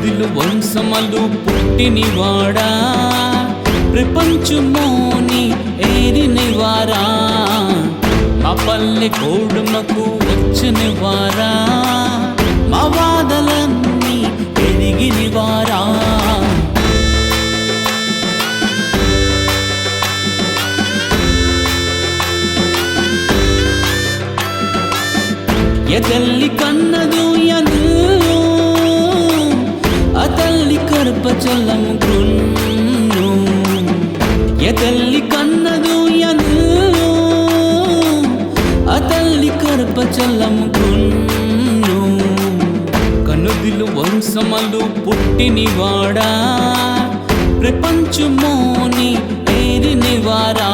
కనుదిలు వంశమలు పుట్టినివాడా ప్రపంచమోని ఏరినివారా మా పల్లె కోడుమకు వచ్చినవారా మా వాదలన్నీ ఎరిగినివారా ఎతల్లి కన్నదు యను అతల్లి కర్పచలం గున్ను ఎతల్లి కన్నదు యను అతల్లి కర్పచలం గున్ను కనుదిలు వంశమలు పుట్టినివాడా ప్రపంచమోని ఏరినివారా